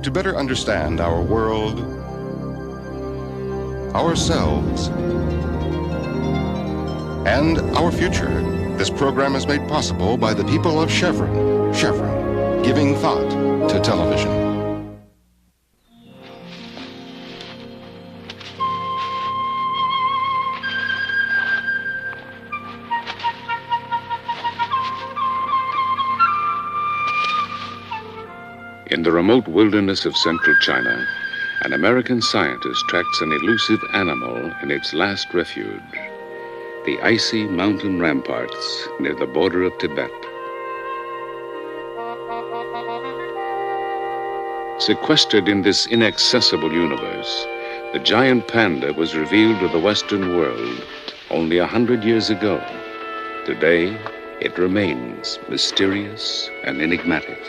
To better understand our world, ourselves, and our future, this program is made possible by the people of Chevron. Chevron, giving thought to television. In the remote wilderness of central China, an American scientist tracks an elusive animal in its last refuge, the icy mountain ramparts near the border of Tibet. Sequestered in this inaccessible universe, the giant panda was revealed to the Western world only 100 years ago. Today, it remains mysterious and enigmatic.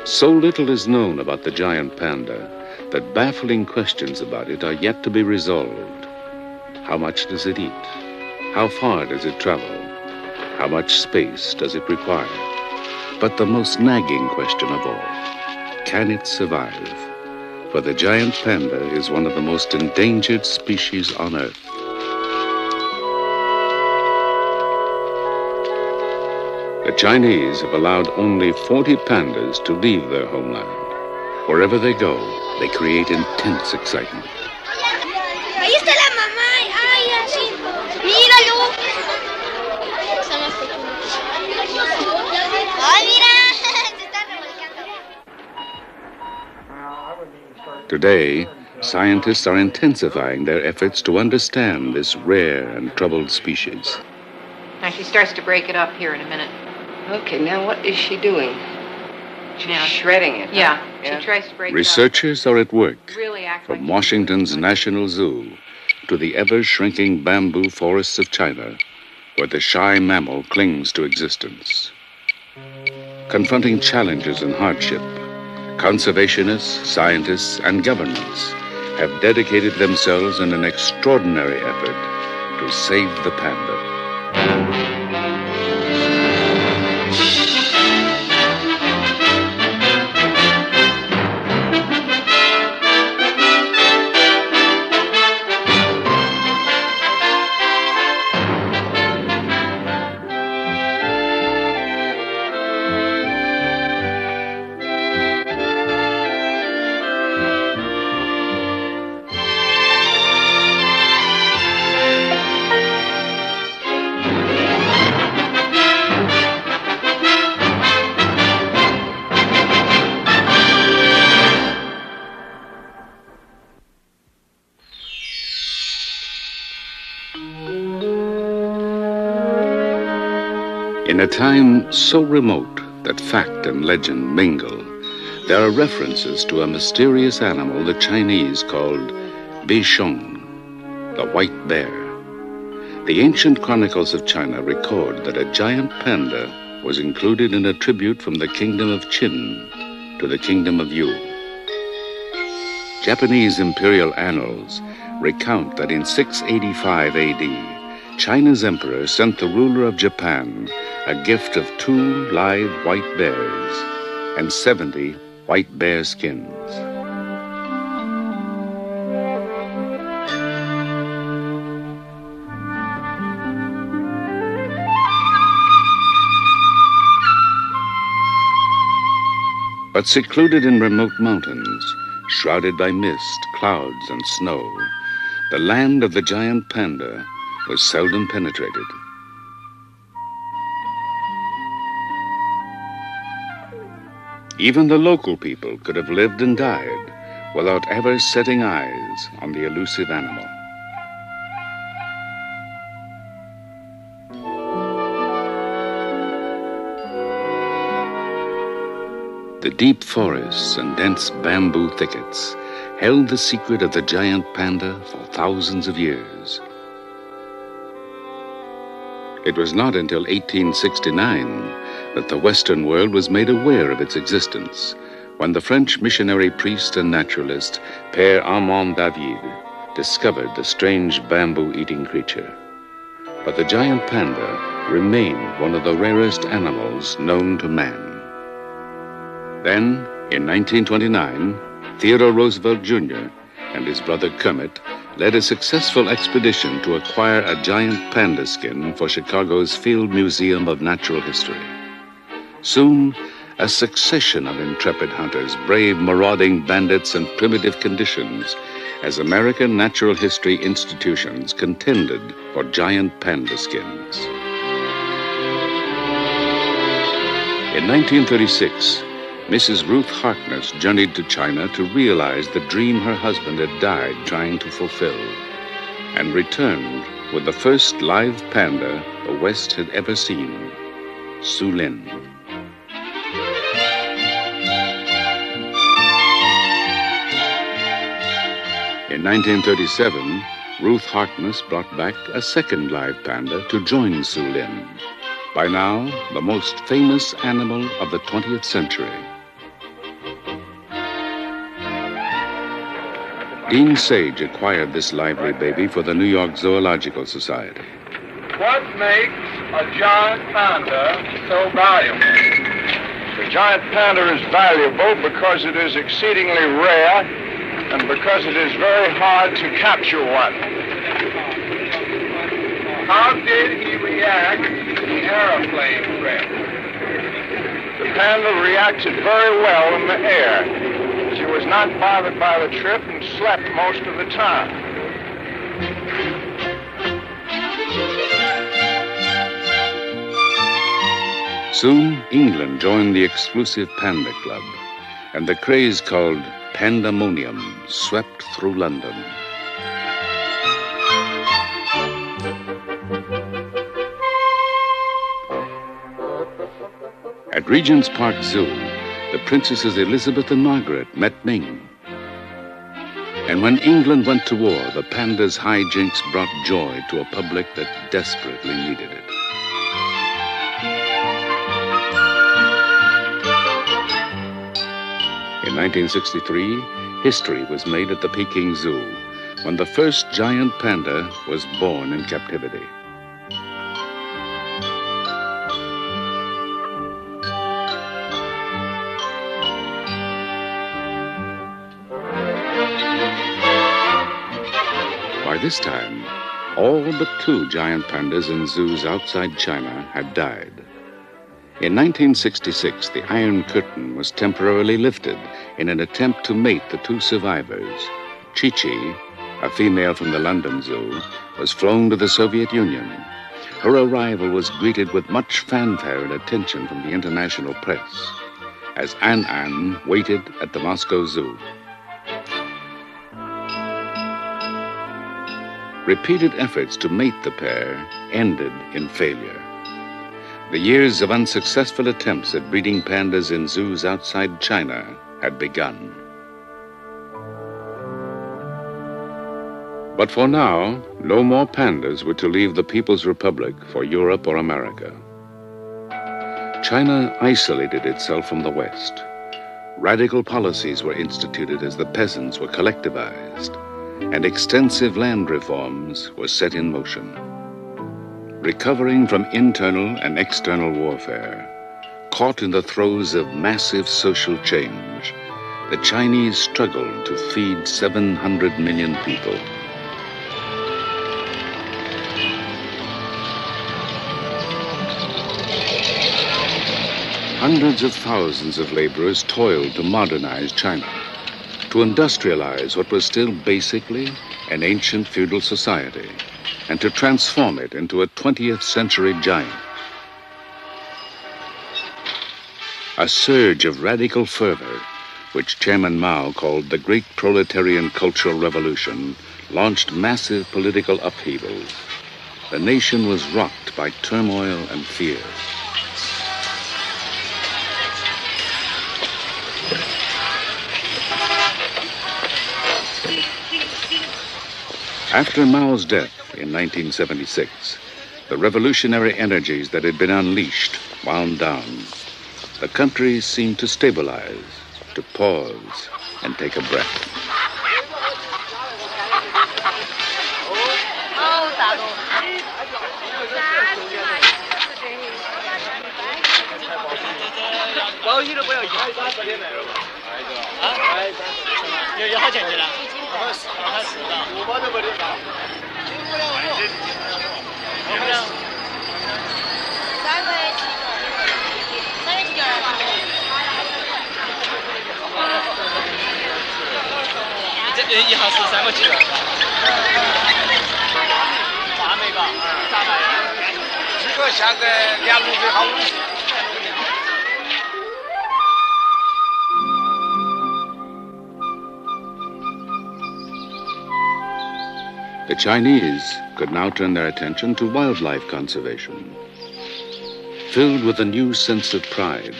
So little is known about the giant panda that baffling questions about it are yet to be resolved. How much does it eat? How far does it travel? How much space does it require? But the most nagging question of all, can it survive? For the giant panda is one of the most endangered species on Earth. The Chinese have allowed only 40 pandas to leave their homeland. Wherever they go, they create intense excitement. Ahí está la mamá. Ay, así. Míralo. Son los pequeños. Ay, mira. Se está revolcando. Today, scientists are intensifying their efforts to understand this rare and troubled species. Now she starts to break it up here in a minute. Okay, now what is she doing? She's Yeah. shredding it. Yeah, Yeah. she tries to break Researchers are at work, it up. Really act from like Washington's National Zoo to the ever-shrinking bamboo forests of China, where the shy mammal clings to existence. Confronting challenges and hardship, conservationists, scientists, and governments have dedicated themselves in an extraordinary effort to save the panda. In a time so remote that fact and legend mingle, there are references to a mysterious animal the Chinese called Bichon, the white bear. The ancient chronicles of China record that a giant panda was included in a tribute from the kingdom of Qin to the kingdom of Yu. Japanese imperial annals recount that in 685 AD, China's emperor sent the ruler of Japan a gift of 2 live white bears and 70 white bear skins. But secluded in remote mountains, shrouded by mist, clouds, and snow, the land of the giant panda was seldom penetrated. Even the local people could have lived and died without ever setting eyes on the elusive animal. The deep forests and dense bamboo thickets held the secret of the giant panda for thousands of years. It was not until 1869 that the Western world was made aware of its existence, when the French missionary priest and naturalist Père Armand David discovered the strange bamboo-eating creature. But the giant panda remained one of the rarest animals known to man. Then, in 1929, Theodore Roosevelt Jr. and his brother Kermit led a successful expedition to acquire a giant panda skin for Chicago's Field Museum of Natural History. Soon, a succession of intrepid hunters braved marauding bandits and primitive conditions as American natural history institutions contended for giant panda skins. In 1936, Mrs. Ruth Harkness journeyed to China to realize the dream her husband had died trying to fulfill, and returned with the first live panda the West had ever seen, Su Lin. In 1937, Ruth Harkness brought back a second live panda to join Su Lin, by now the most famous animal of the 20th century. Dean Sage acquired this lively baby for the New York Zoological Society. What makes a giant panda so valuable? The giant panda is valuable because it is exceedingly rare and because it is very hard to capture one. How did he react to the airplane trip? The panda reacted very well in the air. She was not bothered by the trip and slept most of the time. Soon, England joined the exclusive Panda Club, and the craze called Pandemonium swept through London. At Regent's Park Zoo, the Princesses Elizabeth and Margaret met Ming. And when England went to war, the panda's hijinks brought joy to a public that desperately needed it. In 1963, history was made at the Peking Zoo when the first giant panda was born in captivity. By this time, all but 2 giant pandas in zoos outside China had died. In 1966, the Iron Curtain was temporarily lifted in an attempt to mate the 2 survivors. Chi-Chi, a female from the London Zoo, was flown to the Soviet Union. Her arrival was greeted with much fanfare and attention from the international press, as An waited at the Moscow Zoo. Repeated efforts to mate the pair ended in failure. The years of unsuccessful attempts at breeding pandas in zoos outside China had begun. But for now, no more pandas were to leave the People's Republic for Europe or America. China isolated itself from the West. Radical policies were instituted as the peasants were collectivized, and extensive land reforms were set in motion. Recovering from internal and external warfare, caught in the throes of massive social change, the Chinese struggled to feed 700 million people. Hundreds of thousands of laborers toiled to modernize China, to industrialize what was still basically an ancient feudal society, and to transform it into a 20th century giant. A surge of radical fervor, which Chairman Mao called the Great Proletarian Cultural Revolution, launched massive political upheavals. The nation was rocked by turmoil and fear. After Mao's death in 1976, the revolutionary energies that had been unleashed wound down. The country seemed to stabilize, to pause, and take a breath. The Chinese could now turn their attention to wildlife conservation. Filled with a new sense of pride,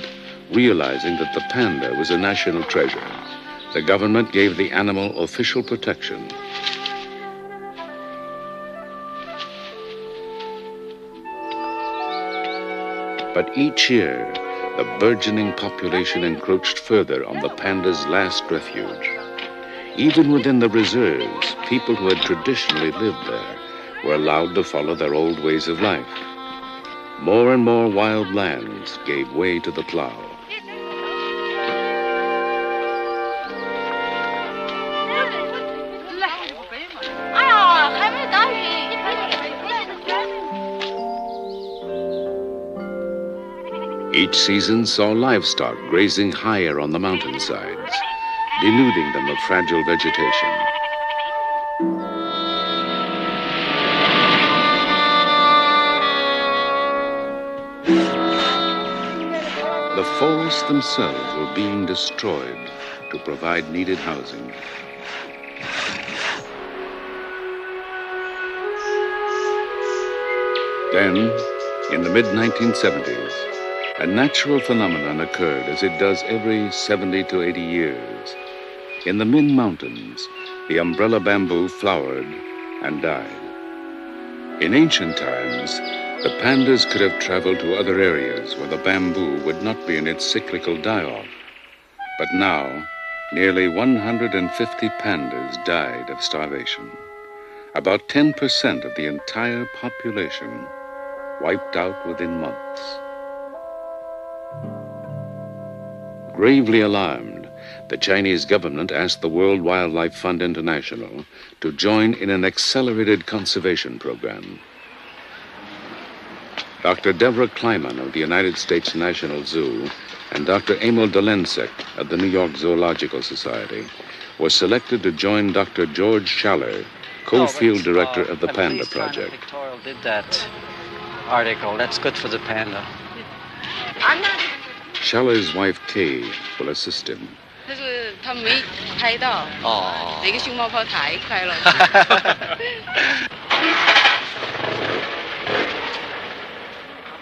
realizing that the panda was a national treasure, the government gave the animal official protection. But each year, the burgeoning population encroached further on the panda's last refuge. Even within the reserves, people who had traditionally lived there were allowed to follow their old ways of life. More and more wild lands gave way to the plow. Each season saw livestock grazing higher on the mountainsides, denuding them of fragile vegetation. The forests themselves were being destroyed to provide needed housing. Then, in the mid-1970s, a natural phenomenon occurred as it does every 70 to 80 years. In the Min Mountains, the umbrella bamboo flowered and died. In ancient times, the pandas could have traveled to other areas where the bamboo would not be in its cyclical die-off. But now, nearly 150 pandas died of starvation. About 10% of the entire population wiped out within months. Gravely alarmed, the Chinese government asked the World Wildlife Fund International to join in an accelerated conservation program. Dr. Deborah Kleiman of the United States National Zoo and Dr. Emil Dolensek of the New York Zoological Society were selected to join Dr. George Schaller, co-field director of the Panda Project. Pictorial did that article. That's good for the panda. Schaller's wife, Kay, will assist him.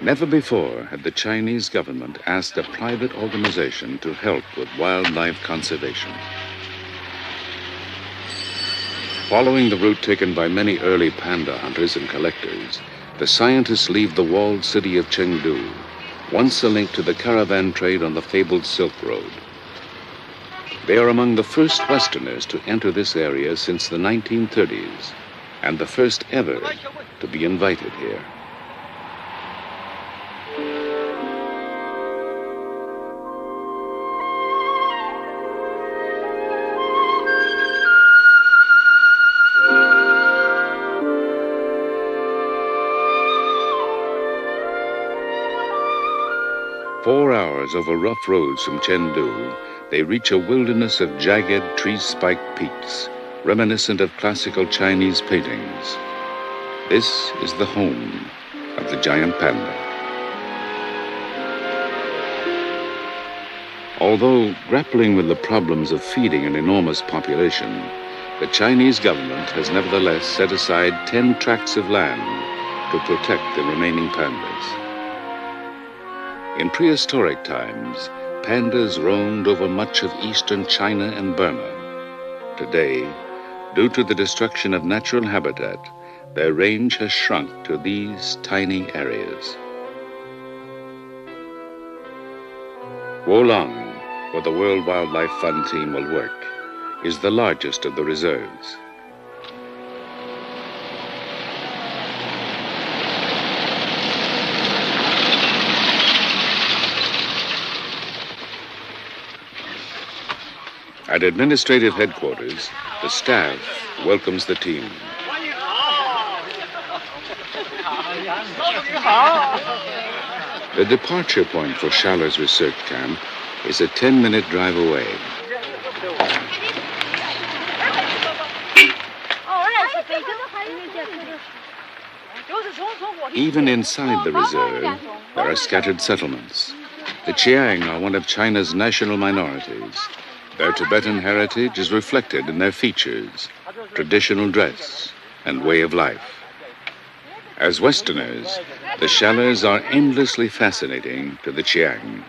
Never before had the Chinese government asked a private organization to help with wildlife conservation. Following the route taken by many early panda hunters and collectors, the scientists leave the walled city of Chengdu, once a link to the caravan trade on the fabled Silk Road. They are among the first Westerners to enter this area since the 1930s, and the first ever to be invited here. Four hours over rough roads from Chengdu, they reach a wilderness of jagged, tree-spiked peaks, reminiscent of classical Chinese paintings. This is the home of the giant panda. Although grappling with the problems of feeding an enormous population, the Chinese government has nevertheless set aside 10 tracts of land to protect the remaining pandas. In prehistoric times, pandas roamed over much of eastern China and Burma. Today, due to the destruction of natural habitat, their range has shrunk to these tiny areas. Wolong, where the World Wildlife Fund team will work, is the largest of the reserves. At administrative headquarters, the staff welcomes the team. The departure point for Schaller's research camp is a 10-minute drive away. Even inside the reserve, there are scattered settlements. The Chiang are one of China's national minorities. Their Tibetan heritage is reflected in their features, traditional dress, and way of life. As Westerners, the Schallers are endlessly fascinating to the Chiang.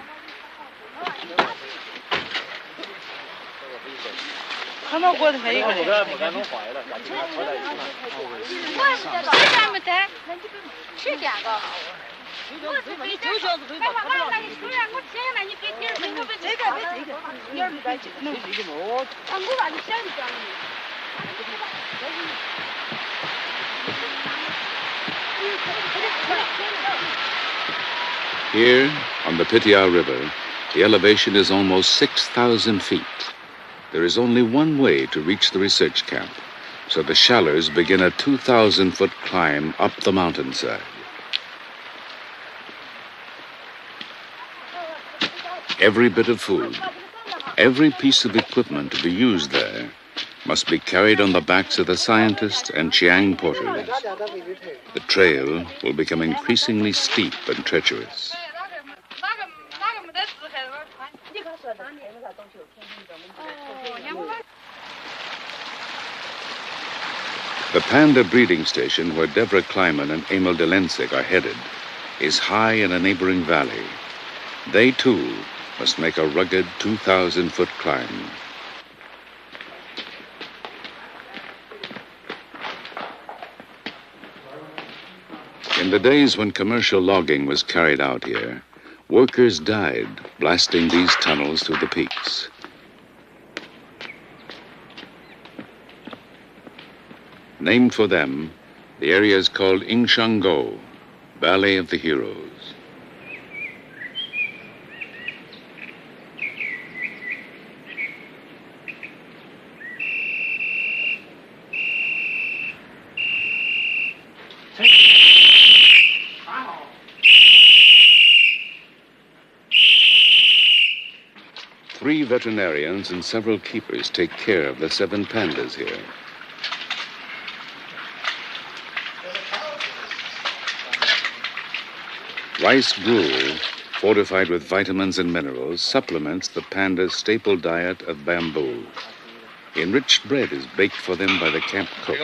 Here, on the Pityao River, the elevation is almost 6,000 feet. There is only one way to reach the research camp, so the Schallers begin a 2,000-foot climb up the mountainside. Every bit of food, every piece of equipment to be used there must be carried on the backs of the scientists and Chiang porters. The trail will become increasingly steep and treacherous. The Panda breeding station where Deborah Kleiman and Emil Delensik are headed is high in a neighboring valley. They, too, must make a rugged 2,000-foot climb. In the days when commercial logging was carried out here, workers died blasting these tunnels through the peaks. Named for them, the area is called Ingshango, Valley of the Heroes. Three veterinarians and several keepers take care of the 7 pandas here. Rice gruel, fortified with vitamins and minerals, supplements the panda's staple diet of bamboo. Enriched bread is baked for them by the camp cook.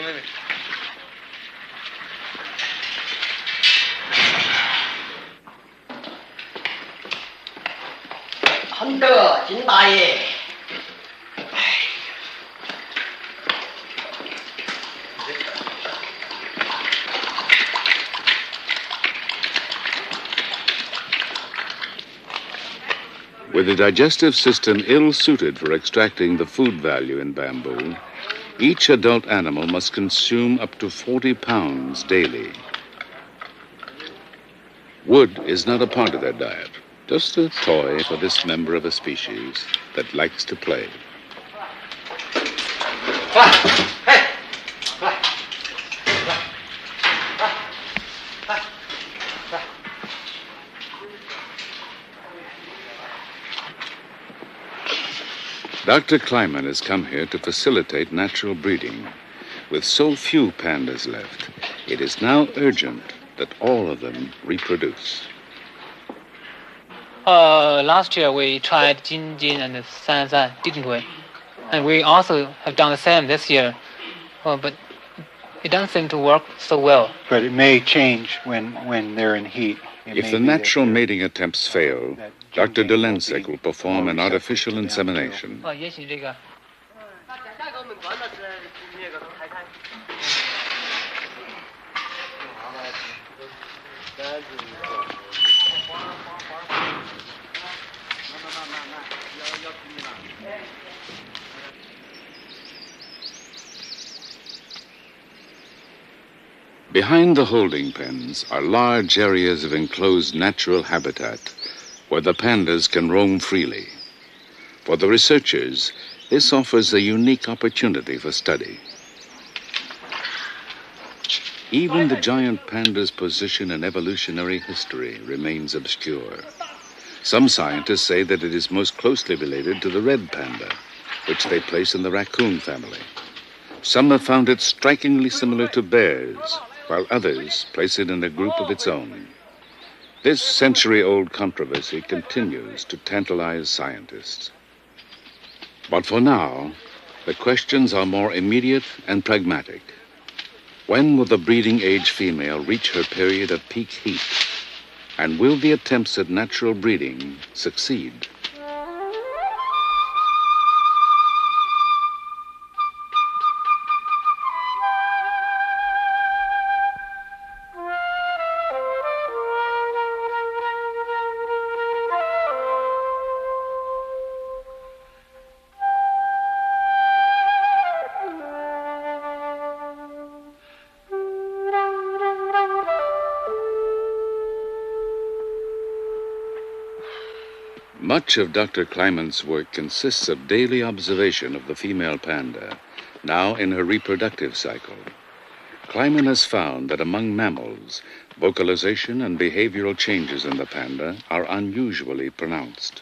With a digestive system ill-suited for extracting the food value in bamboo, each adult animal must consume up to 40 pounds daily. Wood is not a part of their diet, just a toy for this member of a species that likes to play. Dr. Kleiman has come here to facilitate natural breeding. With so few pandas left, it is now urgent that all of them reproduce. Last year we tried Jin and San, didn't we? And we also have done the same this year. But it doesn't seem to work so well. But it may change when they're in heat. If the natural mating attempts fail, Dr. Delensik will perform an artificial insemination. Behind the holding pens are large areas of enclosed natural habitat where the pandas can roam freely. For the researchers, This offers a unique opportunity for study. Even the giant panda's position in evolutionary history remains obscure. Some scientists say that it is most closely related to the red panda, which they place in the raccoon family. Some have found it strikingly similar to bears, while others place it in a group of its own. This century-old controversy continues to tantalize scientists. But for now, the questions are more immediate and pragmatic. When will the breeding age female reach her period of peak heat? And will the attempts at natural breeding succeed? Much of Dr. Kleiman's work consists of daily observation of the female panda, now in her reproductive cycle. Kleiman has found that among mammals, vocalization and behavioral changes in the panda are unusually pronounced.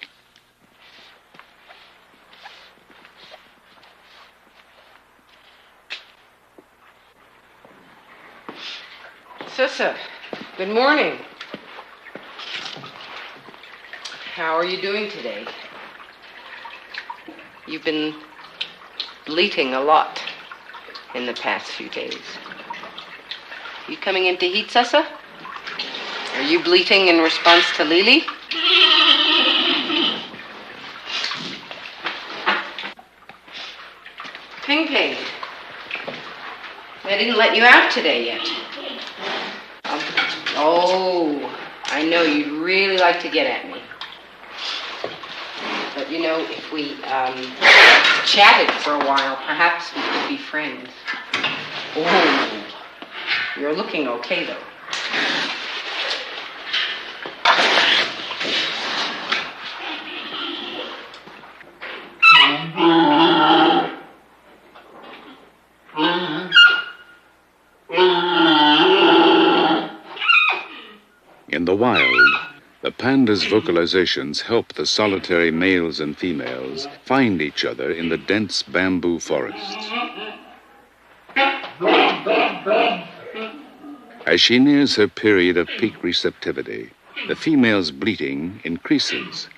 Sissa, good morning. How are you doing today? You've been bleating a lot in the past few days. You coming into heat, Sissa? Are you bleating in response to Lily? Ping Ping, I didn't let you out today yet. Oh, I know you'd really like to get at me. But, you know, if we chatted for a while, perhaps we could be friends. Oh, you're looking okay, though. In the wild, the panda's vocalizations help the solitary males and females find each other in the dense bamboo forests. As she nears her period of peak receptivity, the female's bleating increases.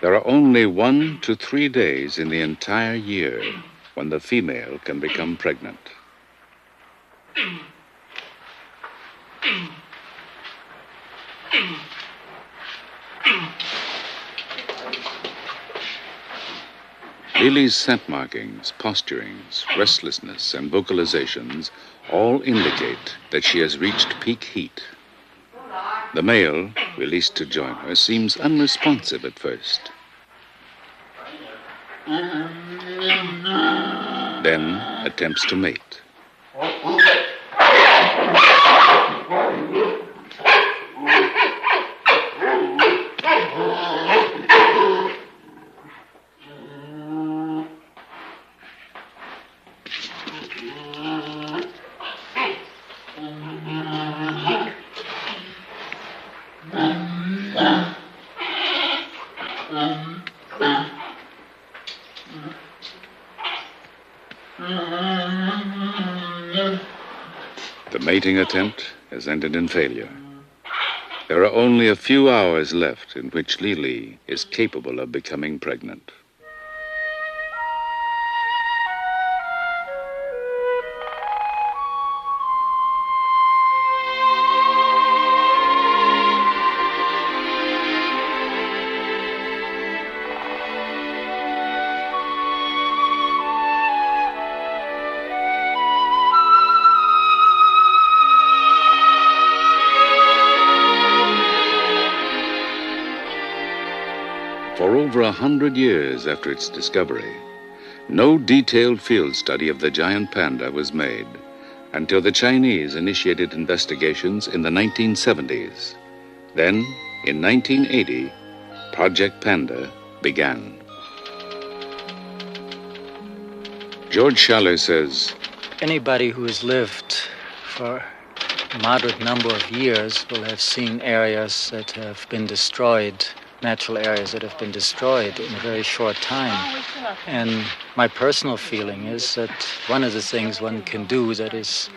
There are only 1 to 3 days in the entire year when the female can become pregnant. Lily's scent markings, posturings, restlessness, and vocalizations all indicate that she has reached peak heat. The male, released to join her, seems unresponsive at first. Then attempts to mate. The mating attempt has ended in failure. There are only a few hours left in which Lily is capable of becoming pregnant. For over 100 years after its discovery, no detailed field study of the giant panda was made, until the Chinese initiated investigations in the 1970s. Then, in 1980, Project Panda began. George Schaller says, anybody who has lived for a moderate number of years will have seen areas that have been destroyed, natural areas that have been destroyed in a very short time. And my personal feeling is that one of the things one can do that is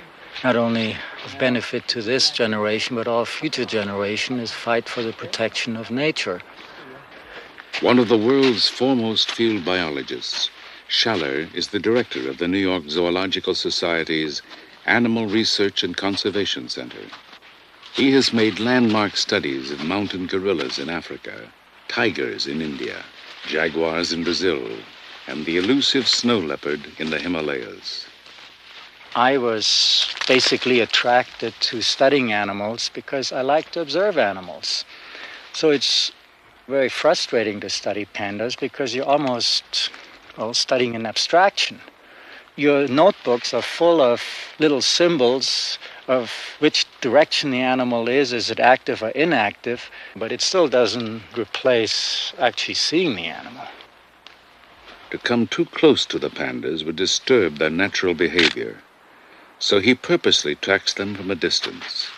not only of benefit to this generation, but all future generations, is fight for the protection of nature. one of the world's foremost field biologists, Schaller is the director of the New York Zoological Society's Animal Research and Conservation Center. He has made landmark studies of mountain gorillas in Africa, tigers in India, jaguars in Brazil, and the elusive snow leopard in the Himalayas. I was basically attracted to studying animals because I like to observe animals. So it's very frustrating to study pandas because you're almost, studying an abstraction. Your notebooks are full of little symbols of which direction the animal is it active or inactive, but it still doesn't replace actually seeing the animal. To come too close to the pandas would disturb their natural behavior, so he purposely tracks them from a distance.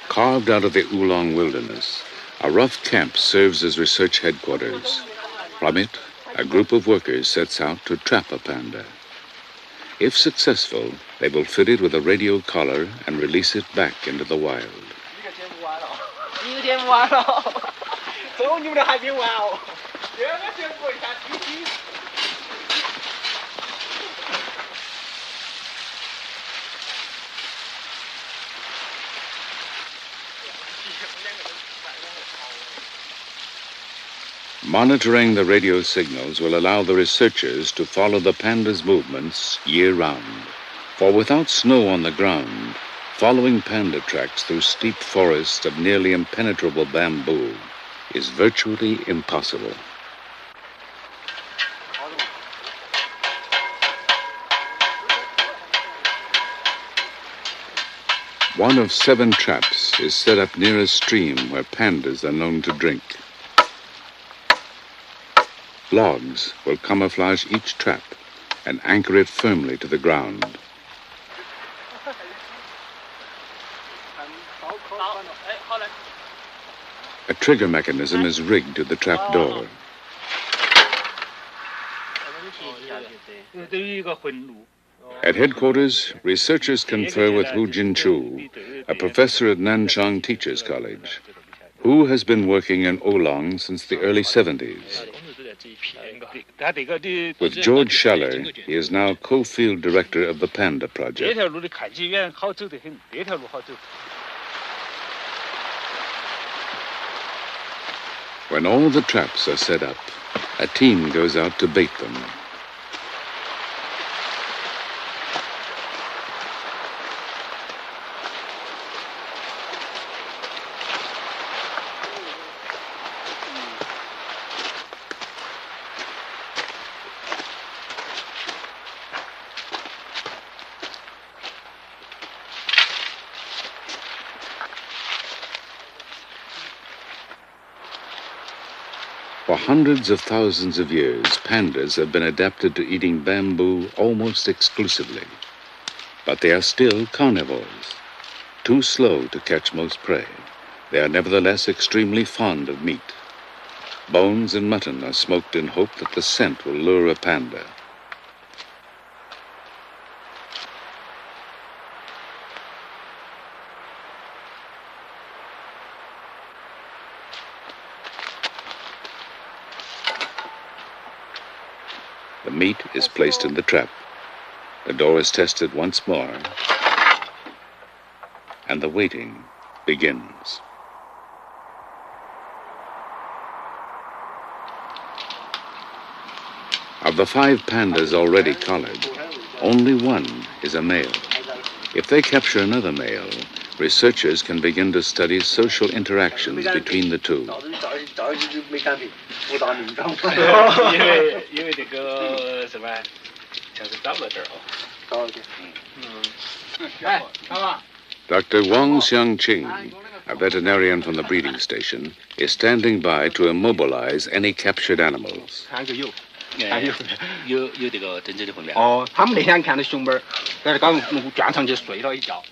Carved out of the Oolong wilderness, a rough camp serves as research headquarters. From it, a group of workers sets out to trap a panda. If successful, they will fit it with a radio collar and release it back into the wild. Monitoring the radio signals will allow the researchers to follow the panda's movements year-round. For without snow on the ground, following panda tracks through steep forests of nearly impenetrable bamboo is virtually impossible. One of 7 traps is set up near a stream where pandas are known to drink. Logs will camouflage each trap and anchor it firmly to the ground. A trigger mechanism is rigged to the trap door. At headquarters, researchers confer with Hu Jinchu, a professor at Nanchang Teachers College. Hu has been working in Oolong since the early 70s. With George Schaller, he is now co-field director of the Panda Project. When all the traps are set up, a team goes out to bait them. For hundreds of thousands of years, pandas have been adapted to eating bamboo almost exclusively. But they are still carnivores. Too slow to catch most prey, they are nevertheless extremely fond of meat. Bones and mutton are smoked in hope that the scent will lure a panda. The meat is placed in the trap. The door is tested once more, and the waiting begins. Of the 5 pandas already collared, only one is a male. If they capture another male, researchers can begin to study social interactions between the two. Dr. Wang Xiangqing, a veterinarian from the breeding station, is standing by to immobilize any captured animals. 有这个真正的分辨。哦，他们那天看到熊猫，在这刚转上去睡了一觉。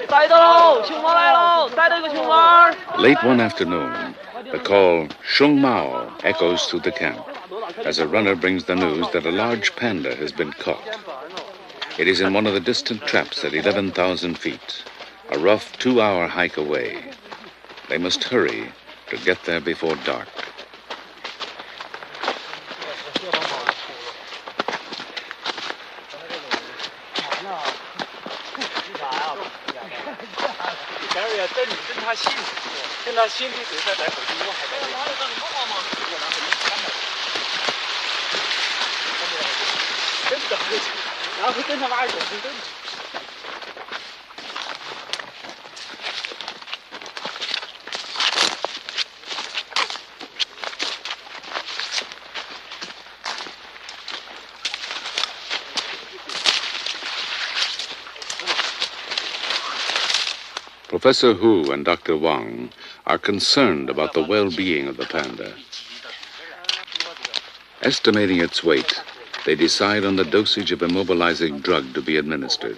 逮到喽！熊猫来喽！逮到一个熊猫。 Late one afternoon, the call Shung Mao echoes through the camp as a runner brings the news that a large panda has been caught. It is in one of the distant traps at 11,000 feet, a rough 2-hour hike away. They must hurry to get there before dark. Professor Hu and Dr. Wang are concerned about the well-being of the panda. Estimating its weight, they decide on the dosage of immobilizing drug to be administered.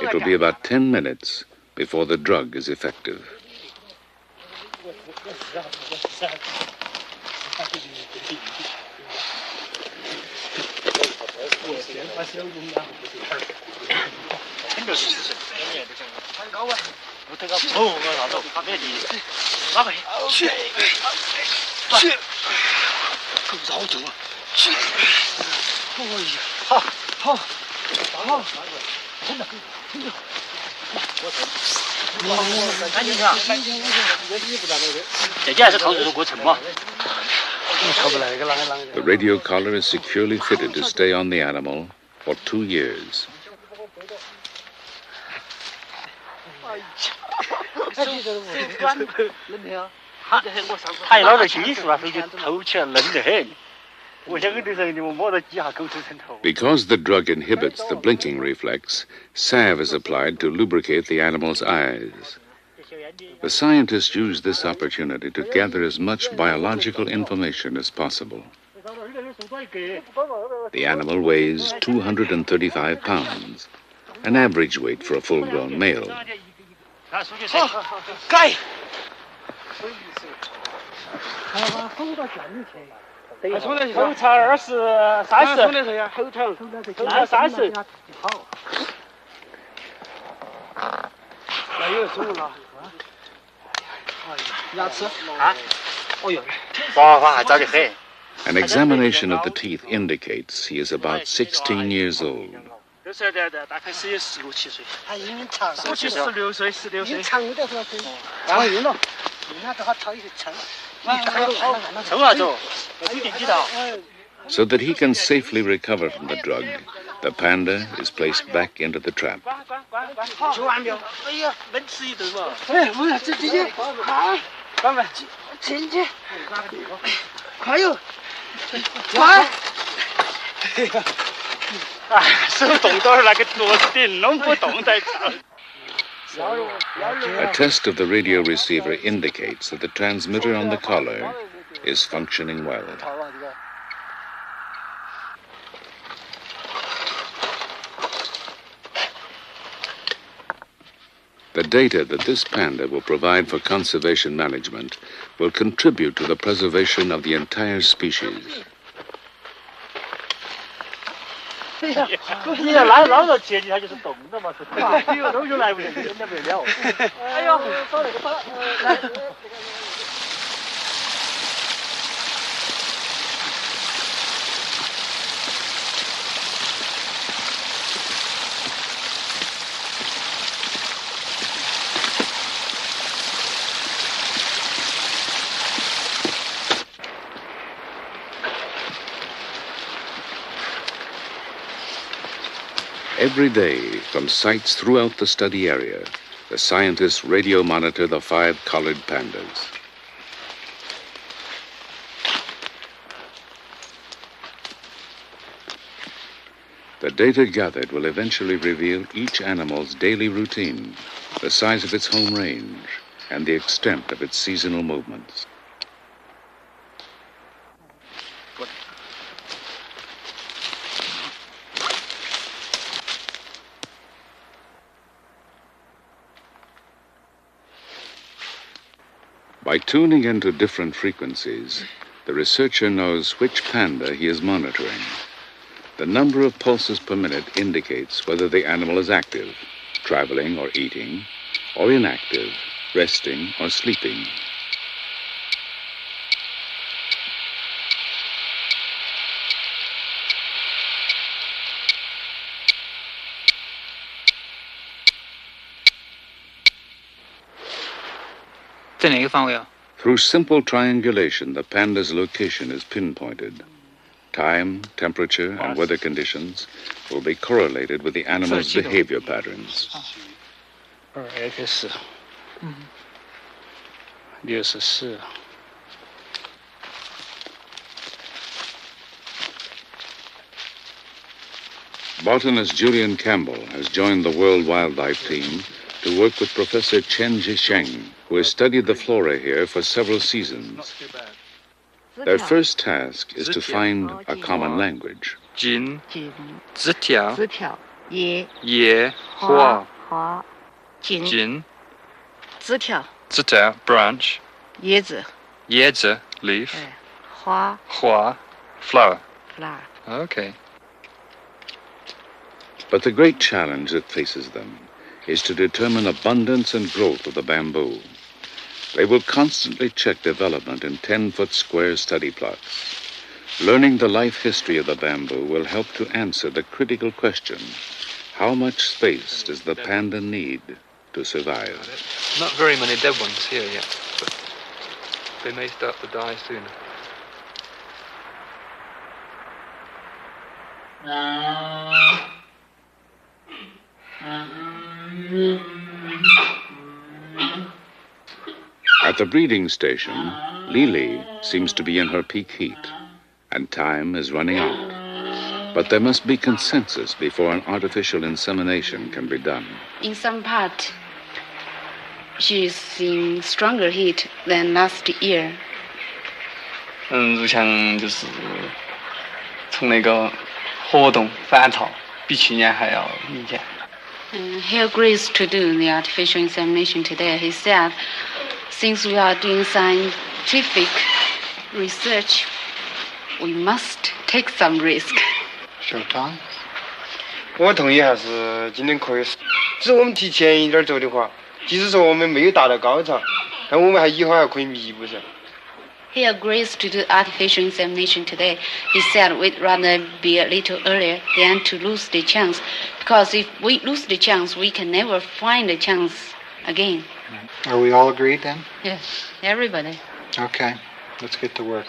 It will be about 10 minutes before the drug is effective. The radio collar is securely fitted to stay on the animal for 2 years. Because the drug inhibits the blinking reflex, salve is applied to lubricate the animal's eyes. The scientists use this opportunity to gather as much biological information as possible. The animal weighs 235 pounds, an average weight for a full-grown male. An examination of the teeth indicates he is about 16 years old. So that he can safely recover from the drug, the panda is placed back into the trap. A test of the radio receiver indicates that the transmitter on the collar is functioning well. The data that this panda will provide for conservation management will contribute to the preservation of the entire species. 对呀，你来老早接你，他就是懂的嘛，是吧？哎呦，都就来不了，那不了。哎呦，到那个把来。Every day, from sites throughout the study area, the scientists radio monitor the 5 collared pandas. The data gathered will eventually reveal each animal's daily routine, the size of its home range, and the extent of its seasonal movements. By tuning into different frequencies, the researcher knows which panda he is monitoring. The number of pulses per minute indicates whether the animal is active, traveling or eating, or inactive, resting or sleeping. Through simple triangulation, the panda's location is pinpointed. Time, temperature, and weather conditions will be correlated with the animal's behavior patterns. 2X 64 Botanist Julian Campbell has joined the World Wildlife Team to work with Professor Chen Zhisheng, who has studied the flora here for several seasons. Their first task is to find a common language. Jin, 枝条, ye, 花, jin, 枝条, branch, 叶子, leaf, 花, flower. flower. Okay. But the great challenge that faces them is to determine abundance and growth of the bamboo. They will constantly check development in 10-foot square study plots. Learning the life history of the bamboo will help to answer the critical question, how much space does the panda need to survive? Not very many dead ones here yet, but they may start to die soon. At the breeding station, Lily seems to be in her peak heat, and time is running out. But there must be consensus before an artificial insemination can be done. In some part, she's in stronger heat than last year. 入乡就是从那个活动返潮，比去年还要明显。He agrees to do the artificial insemination today. He said, since we are doing scientific research, we must take some risk. 小张，我同意，还是今天可以。只是我们提前一点走的话，即使说我们没有达到高潮，但我们以后还可以弥补噻。He agrees to do artificial insemination today. He said we'd rather be a little earlier than to lose the chance, because if we lose the chance, we can never find a chance again. Are we all agreed then? Yes, everybody. Okay, let's get to work.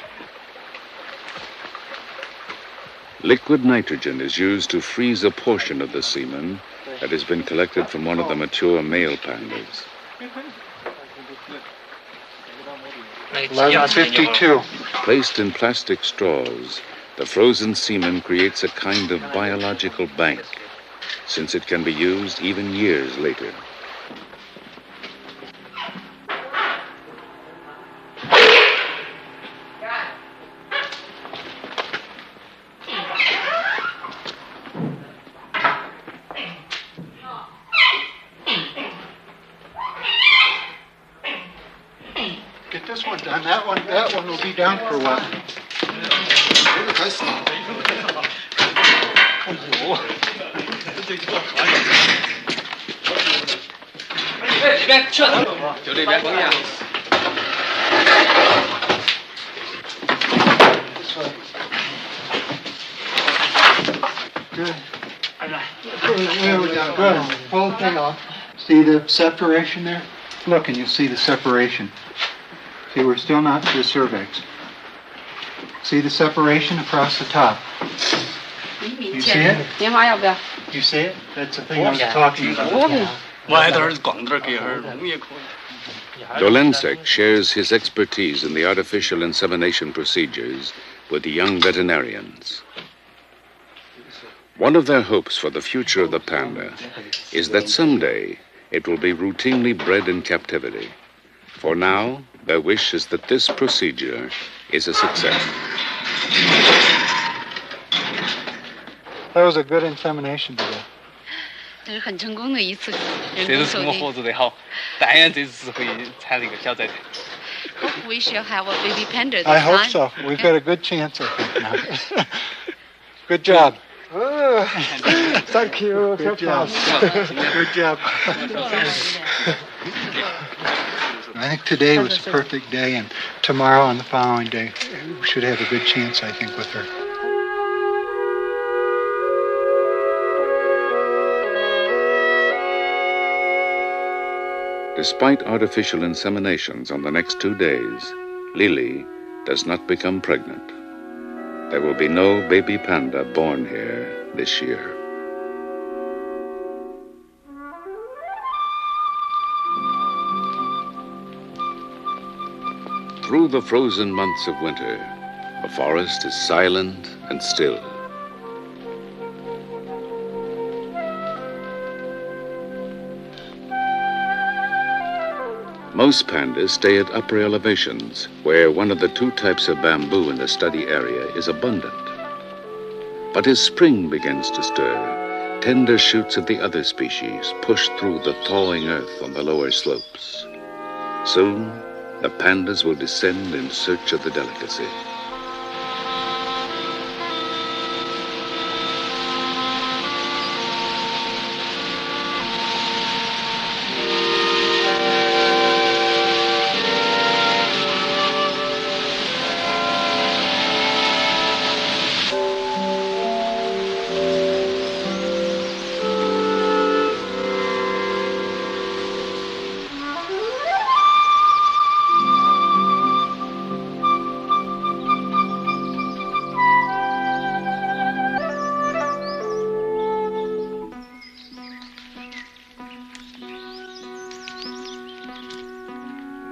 Liquid nitrogen is used to freeze a portion of the semen that has been collected from one of the mature male pandas. 11:52. Placed in plastic straws, the frozen semen creates a kind of biological bank, since it can be used even years later. get this one done. That one will be down for a while. Good. There we go. Good. Pull the thing off. See the separation there? Look, and you see the separation. See, we're still not to the cervix. See the separation across the top? You see it? You see it? That's the thing I was talking about. Dolensek shares his expertise in the artificial insemination procedures with the young veterinarians. One of their hopes for the future of the panda is that someday it will be routinely bred in captivity. For now, their wish is that this procedure is a success. That was a good insemination today. 这是很成功的一次人这是什么工受精。活做得好？当然这次会产了一个小崽的。 Hope we shall have a baby panda this I hope time. so. We've got a good chance, I think, now. Good job. Thank you. Good job. Good job. I think today was a perfect day, and tomorrow and the following day, we should have a good chance, I think, with her. Despite artificial inseminations on the next 2 days, Lily does not become pregnant. There will be no baby panda born here this year. Through the frozen months of winter, the forest is silent and still. Most pandas stay at upper elevations, where one of the 2 types of bamboo in the study area is abundant. But as spring begins to stir, tender shoots of the other species push through the thawing earth on the lower slopes. Soon, the pandas will descend in search of the delicacy.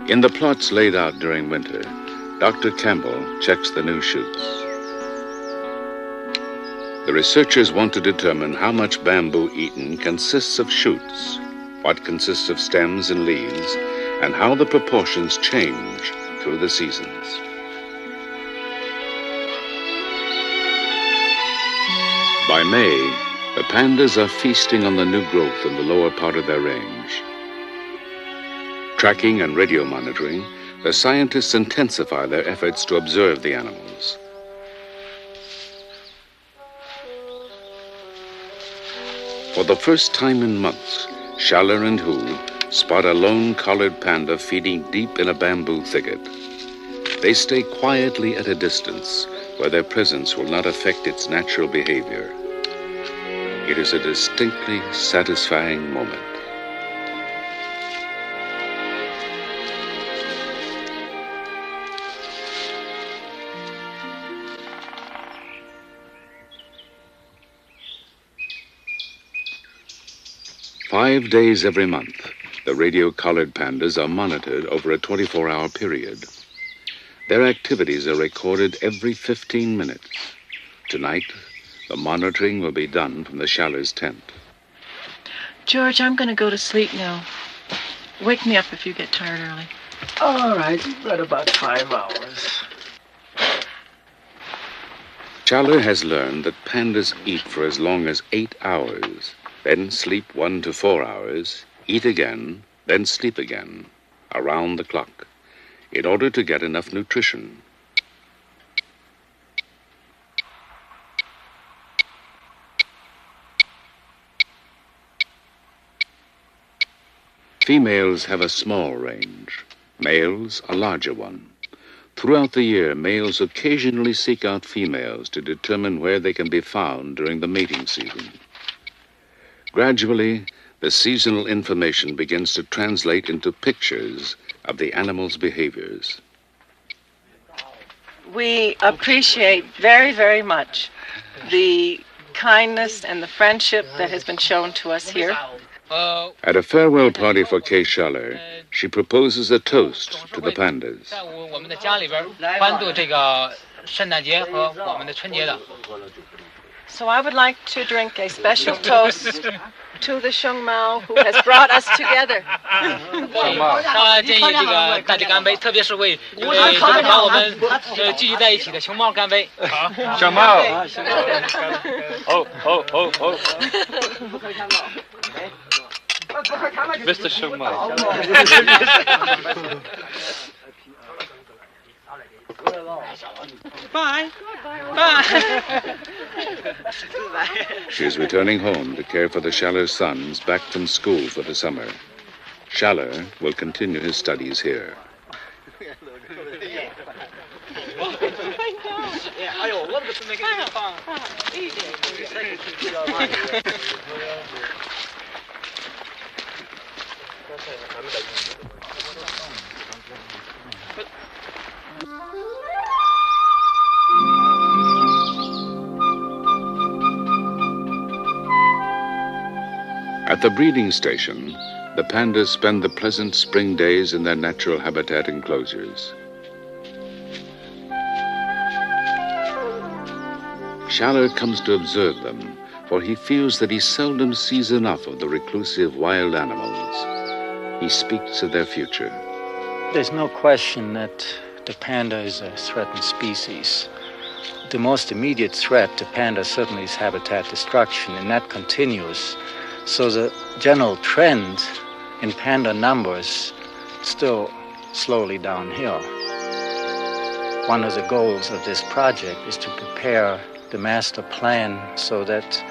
In the plots laid out during winter, Dr. Campbell checks the new shoots. The researchers want to determine how much bamboo eaten consists of shoots, what consists of stems and leaves, and how the proportions change through the seasons. By May, the pandas are feasting on the new growth in the lower part of their range. Tracking and radio monitoring, the scientists intensify their efforts to observe the animals. For the first time in months, Schaller and Hu spot a lone collared panda feeding deep in a bamboo thicket. They stay quietly at a distance where their presence will not affect its natural behavior. It is a distinctly satisfying moment. Five days every month, the radio-collared pandas are monitored over a 24-hour period. Their activities are recorded every 15 minutes. Tonight, the monitoring will be done from the Schaller's tent. George, I'm going to go to sleep now. Wake me up if you get tired early. All right, you've got about 5 hours. Schaller has learned that pandas eat for as long as 8 hours, then sleep 1 to 4 hours, eat again, then sleep again, around the clock. in order to get enough nutrition. Females have a small range, males a larger one. Throughout the year, males occasionally seek out females to determine where they can be found during the mating season. Gradually, the seasonal information begins to translate into pictures of the animal's behaviors. We appreciate very, very much the kindness and the friendship that has been shown to us here. At a farewell party for Kay Schaller, she proposes a toast to the pandas. So I would like to drink a special toast to the Sheng Mao who has brought us together. 他建议这个大家干杯，特别是为把我们聚集在一起的熊猫干杯。好，熊猫。哦哦哦哦。Mr. Sheng Mao. Bye. Bye. She is returning home to care for the Schaller sons back from school for the summer. Schaller will continue his studies here. At the breeding station, the pandas spend the pleasant spring days in their natural habitat enclosures. Schaller comes to observe them, for he feels that he seldom sees enough of the reclusive wild animals. He speaks of their future. There's no question that the panda is a threatened species. The most immediate threat to panda certainly is habitat destruction, and that continues. So the general trend in panda numbers still slowly downhill. One of the goals of this project is to prepare the master plan so that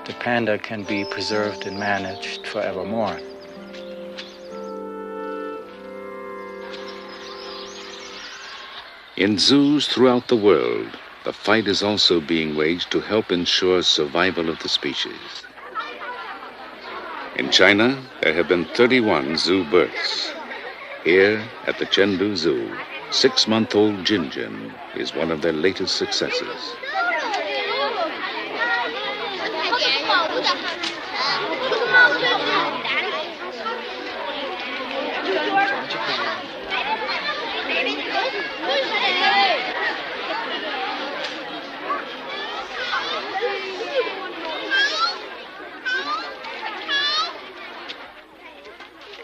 the panda can be preserved and managed forevermore. In zoos throughout the world, the fight is also being waged to help ensure survival of the species. In China, there have been 31 zoo births. Here at the Chengdu Zoo, 6-month-old Jinjin is one of their latest successes.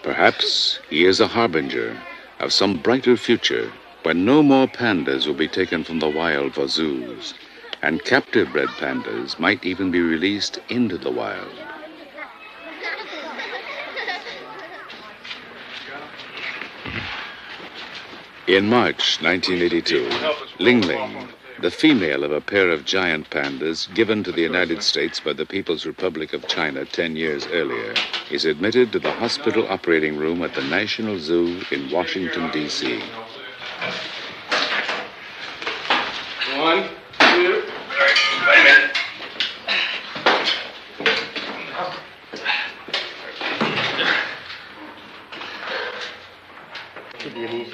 Perhaps he is a harbinger of some brighter future when no more pandas will be taken from the wild for zoos, and captive-bred pandas might even be released into the wild. In March 1982, Ling Ling, the female of a pair of giant pandas given to the United States by the People's Republic of China 10 years earlier, is admitted to the hospital operating room at the National Zoo in Washington, D.C. 1, 2, 3. Wait a minute.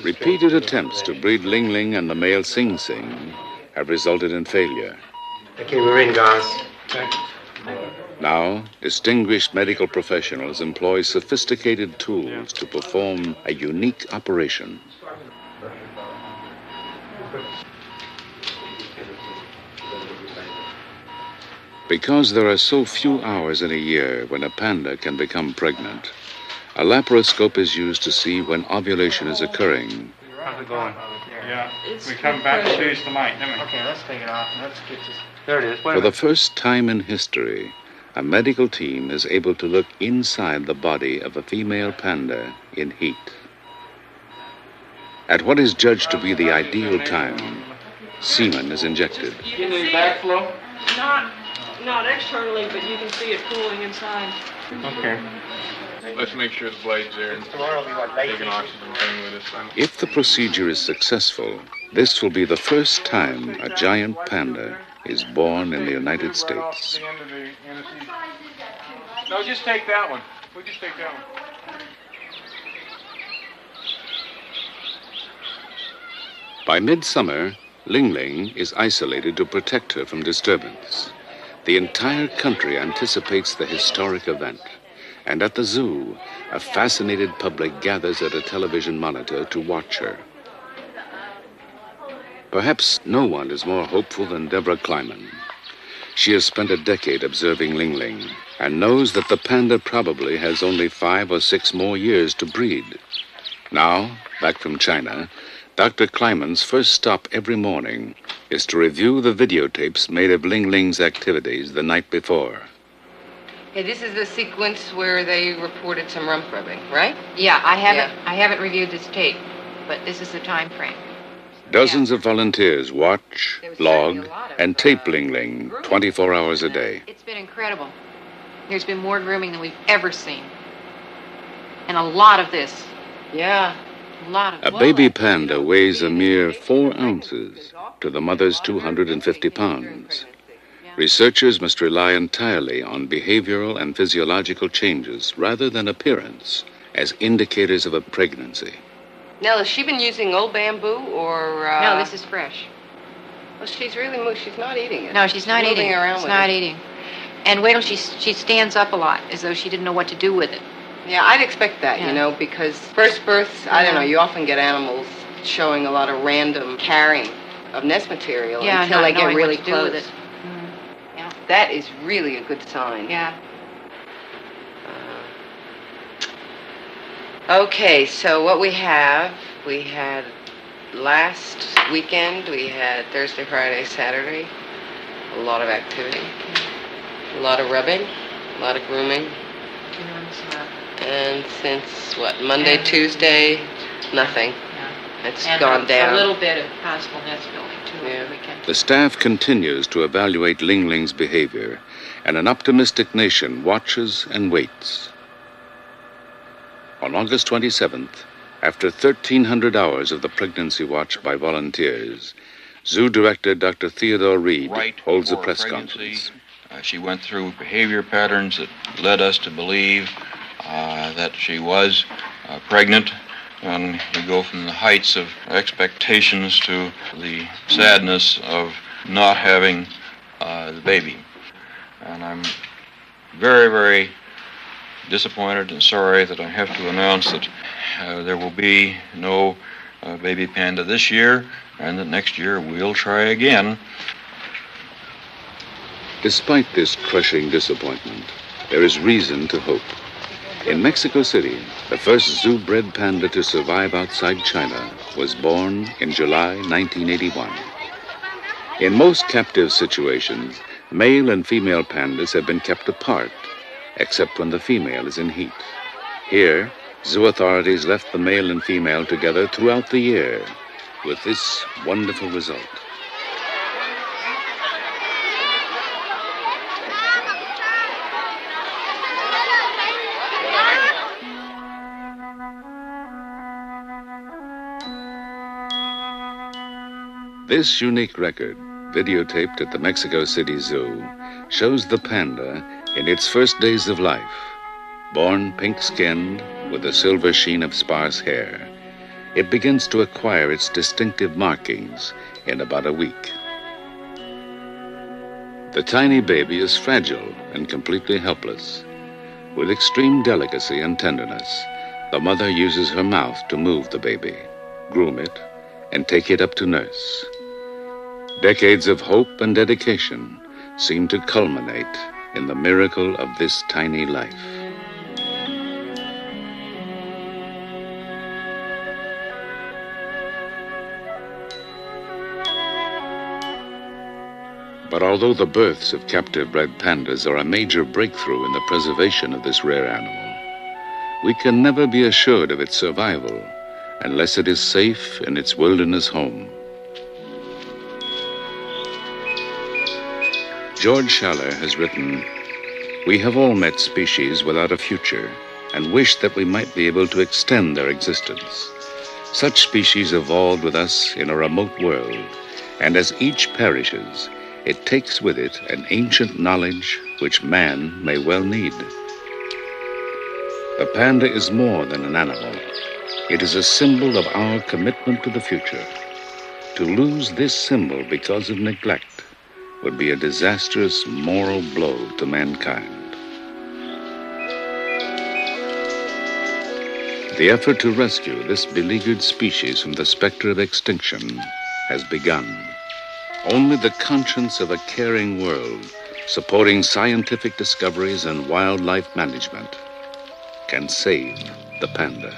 Repeated attempts to breed Ling Ling and the male Sing Sing have resulted in failure. Okay, we're in, guys. Now, distinguished medical professionals employ sophisticated tools to perform a unique operation. Because there are so few hours in a year when a panda can become pregnant, a laparoscope is used to see when ovulation is occurring. How's it going? Yeah. We come back and choose the mic, didn't we? Okay, let's take it off. Let's get this. There it is. Wait a For the minute. first time in history, a medical team is able to look inside the body of a female panda in heat. At what is judged to be the ideal time, semen is injected. Getting any backflow? Not externally, but you can see it cooling inside. Okay. Let's make sure the blade's there and take an oxygen thing with us. If the procedure is successful, this will be the first time a giant panda is born in the United States. No, just take that one. We'll just take that one. By midsummer, Ling Ling is isolated to protect her from disturbance. The entire country anticipates the historic event, and at the zoo, a fascinated public gathers at a television monitor to watch her. Perhaps no one is more hopeful than Deborah Kleiman. She has spent a decade observing Ling Ling and knows that the panda probably has only 5 or 6 more years to breed. Now, back from China, Dr. Kleiman's first stop every morning is to review the videotapes made of Ling Ling's activities the night before. Hey, this is the sequence where they reported some rump rubbing, right? Yeah, I haven't reviewed this tape, but this is the time frame. Dozens of volunteers watch, log, and tape Ling Ling 24 hours a day. It's been incredible. There's been more grooming than we've ever seen. And a lot of this. Yeah. A lot of A baby panda weighs a mere 4 ounces to the mother's 250 pounds. Researchers must rely entirely on behavioral and physiological changes rather than appearance as indicators of a pregnancy. Nell, has she been using old bamboo or... No, this is fresh. Well, she's really moved. She's not eating it. No, she's not eating. Moving around She's with not it. eating. And wait till she stands up a lot, as though she didn't know what to do with it. Yeah, I'd expect that, Yeah. you know, because first births, I don't know, you often get animals showing a lot of random carrying of nest material Yeah, until not they get knowing really what to close. do with it. Yeah. That is really a good sign. Yeah. Okay, so what we had last weekend, we had Thursday, Friday, Saturday, a lot of activity, a lot of rubbing, a lot of grooming. And since, Monday, Tuesday, nothing. It's And gone down. a little bit of possible nest building, too, over the weekend. The staff continues to evaluate Ling Ling's behavior, and an optimistic nation watches and waits. On August 27th, after 1,300 hours of the pregnancy watch by volunteers, Zoo Director Dr. Theodore Reed holds a press conference. She went through behavior patterns that led us to believe that she was pregnant. And we go from the heights of expectations to the sadness of not having the baby. And I'm very, very disappointed and sorry that I have to announce that there will be no baby panda this year, and that next year we'll try again. Despite this crushing disappointment, there is reason to hope. In Mexico City, the first zoo-bred panda to survive outside China was born in July 1981. In most captive situations, male and female pandas have been kept apart, except when the female is in heat. Here, zoo authorities left the male and female together throughout the year, with this wonderful result. This unique record, videotaped at the Mexico City Zoo, shows the panda in its first days of life. Born pink-skinned with a silver sheen of sparse hair, it begins to acquire its distinctive markings in about a week. The tiny baby is fragile and completely helpless. With extreme delicacy and tenderness, the mother uses her mouth to move the baby, groom it, and take it up to nurse. Decades of hope and dedication seem to culminate in the miracle of this tiny life. But although the births of captive bred pandas are a major breakthrough in the preservation of this rare animal, we can never be assured of its survival unless it is safe in its wilderness home. George Schaller has written, "We have all met species without a future and wish that we might be able to extend their existence. Such species evolved with us in a remote world, and as each perishes, it takes with it an ancient knowledge which man may well need." The panda is more than an animal. It is a symbol of our commitment to the future. To lose this symbol because of neglect would be a disastrous moral blow to mankind. The effort to rescue this beleaguered species from the specter of extinction has begun. Only the conscience of a caring world, supporting scientific discoveries and wildlife management, can save the panda.